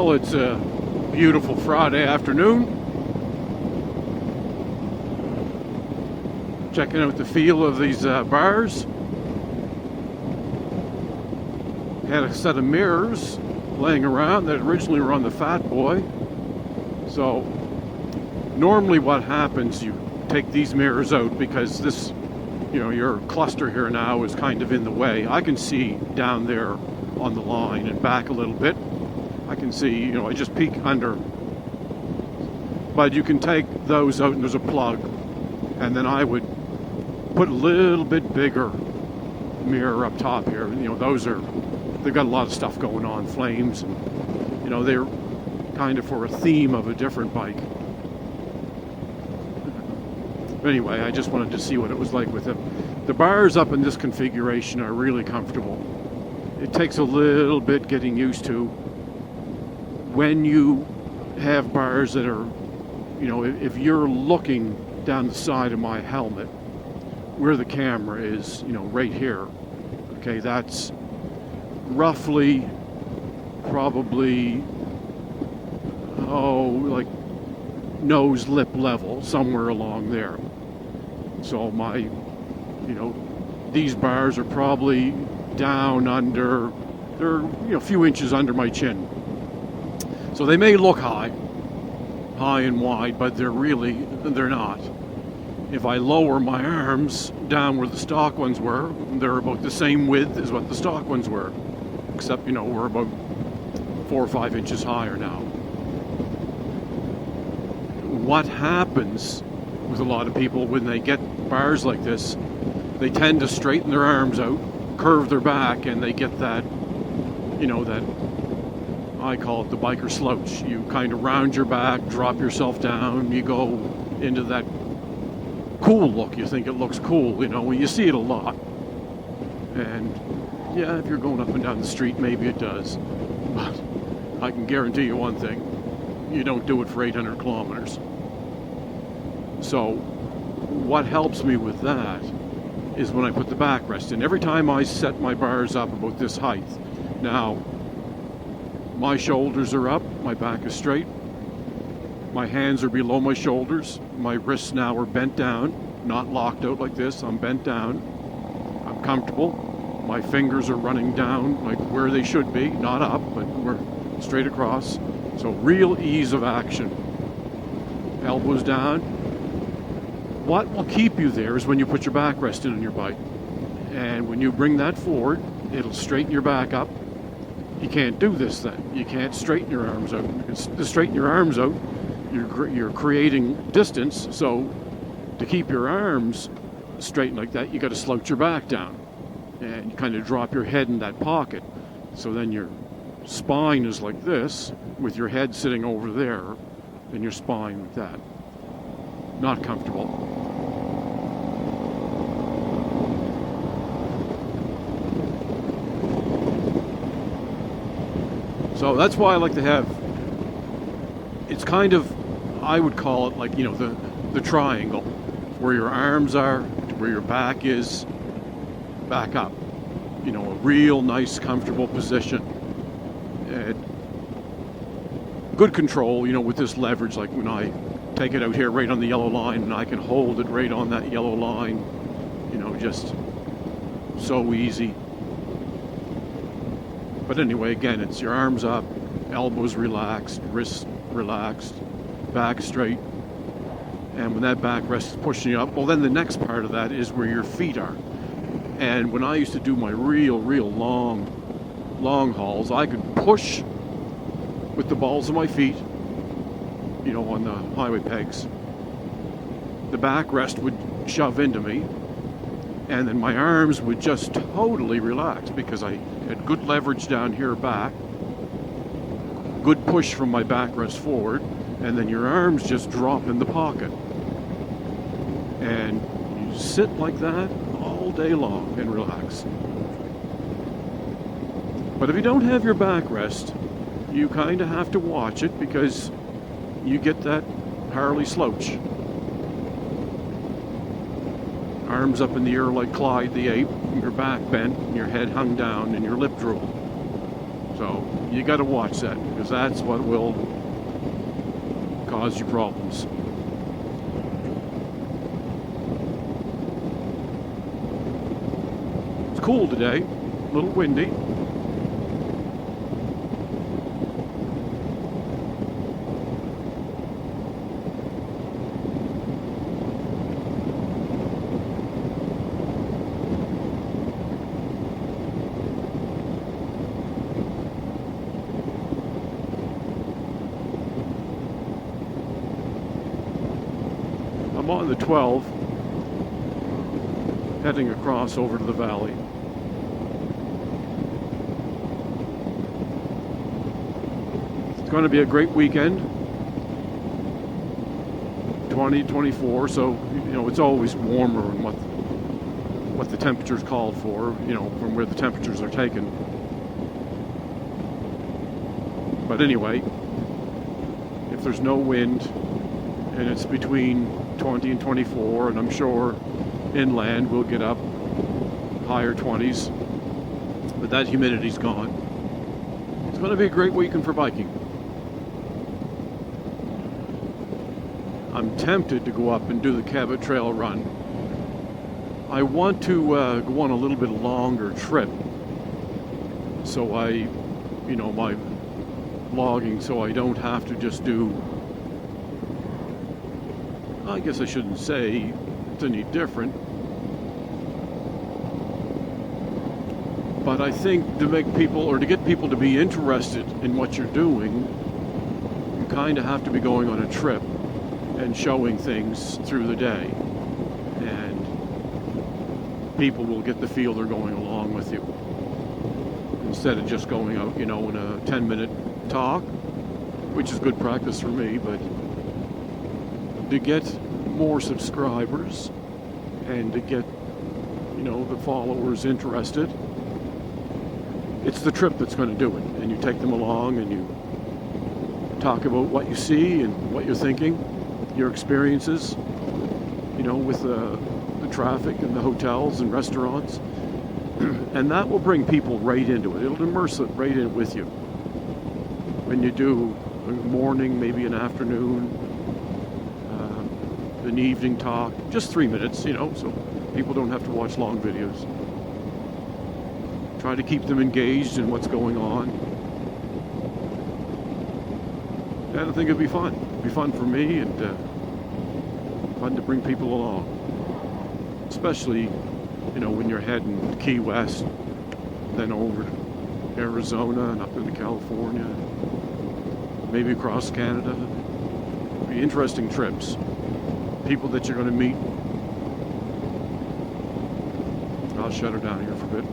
Well, it's a beautiful Friday afternoon. Checking out the feel of these bars. Had a set of mirrors laying around that originally were on the Fat Boy. So normally what happens, you take these mirrors out because this, your cluster here now is kind of in the way. I can see down there on the line and back a little bit. I can see, I just peek under. But you can take those out and there's a plug. And then I would put a little bit bigger mirror up top here. They've got a lot of stuff going on, flames, and, they're kind of for a theme of a different bike. But anyway, I just wanted to see what it was like with them. The bars up in this configuration are really comfortable. It takes a little bit getting used to. When you have bars that are, if you're looking down the side of my helmet, where the camera is, right here, okay, that's roughly, probably, like nose lip level, somewhere along there. So these bars are probably down under, they're a few inches under my chin. So they may look high and wide, but they're not. If I lower my arms down where the stock ones were, they're about the same width as what the stock ones were. Except, we're about 4 or 5 inches higher now. What happens with a lot of people when they get bars like this, they tend to straighten their arms out, curve their back, and they get that, that, I call it the biker slouch. You kind of round your back, drop yourself down, you go into that cool look. You think it looks cool, when you see it a lot. And yeah, if you're going up and down the street, maybe it does. But I can guarantee you one thing, you don't do it for 800 kilometers. So what helps me with that is when I put the backrest in. Every time I set my bars up about this height, now my shoulders are up, my back is straight, my hands are below my shoulders, my wrists now are bent down, not locked out like this, I'm bent down, I'm comfortable, my fingers are running down like where they should be, not up, but we're straight across, so real ease of action. Elbows down. What will keep you there is when you put your backrest in on your bike, and when you bring that forward, it'll straighten your back up. You can't do this then. You can't straighten your arms out. To straighten your arms out, you're creating distance. So to keep your arms straight like that, you got to slouch your back down, and you kind of drop your head in that pocket. So then your spine is like this, with your head sitting over there, and your spine like that. Not comfortable. So that's why I like to have, it's kind of, I would call it like, the triangle, where your arms are, where your back is, back up. A real nice, comfortable position. And good control, with this leverage, like when I take it out here right on the yellow line, and I can hold it right on that yellow line, just so easy. But anyway, again, it's your arms up, elbows relaxed, wrists relaxed, back straight. And when that backrest is pushing you up, well, then the next part of that is where your feet are. And when I used to do my real long hauls, I could push with the balls of my feet, on the highway pegs. The backrest would shove into me, and then my arms would just totally relax because I had good leverage down here back, good push from my backrest forward, and then your arms just drop in the pocket. And you sit like that all day long and relax. But if you don't have your backrest, you kind of have to watch it because you get that Harley slouch. Arms up in the air like Clyde the ape, your back bent, and your head hung down, and your lip drool. So you got to watch that, because that's what will cause you problems. It's cool today, a little windy. I'm on the 12, heading across over to the valley. It's going to be a great weekend, 2024, so, you know, it's always warmer than what the temperature's called for, you know, from where the temperatures are taken. But anyway, if there's no wind, and it's between 20 and 24, and I'm sure inland we'll get up higher 20s, but that humidity's gone. It's going to be a great weekend for biking. I'm tempted to go up and do the Cabot Trail run. I want to go on a little bit longer trip, so my vlogging, so I don't have to just do, I guess I shouldn't say it's any different, but I think to make people, or to get people to be interested in what you're doing, you kind of have to be going on a trip and showing things through the day, and people will get the feel they're going along with you, instead of just going out, you know, in a 10-minute talk, which is good practice for me, but to get more subscribers and to get, you know, the followers interested, it's the trip that's going to do it. And you take them along and you talk about what you see and what you're thinking, your experiences, you know, with the traffic and the hotels and restaurants, and that will bring people right into it. It'll immerse it right in with you. When you do a morning, maybe an afternoon, an evening talk, just 3 minutes, you know, so people don't have to watch long videos. Try to keep them engaged in what's going on. And I think it'd be fun. It'd be fun for me, and fun to bring people along. Especially, you know, when you're heading to Key West, then over to Arizona and up into California, maybe across Canada. It'd be interesting trips. People that you're going to meet. I'll shut her down here for a bit.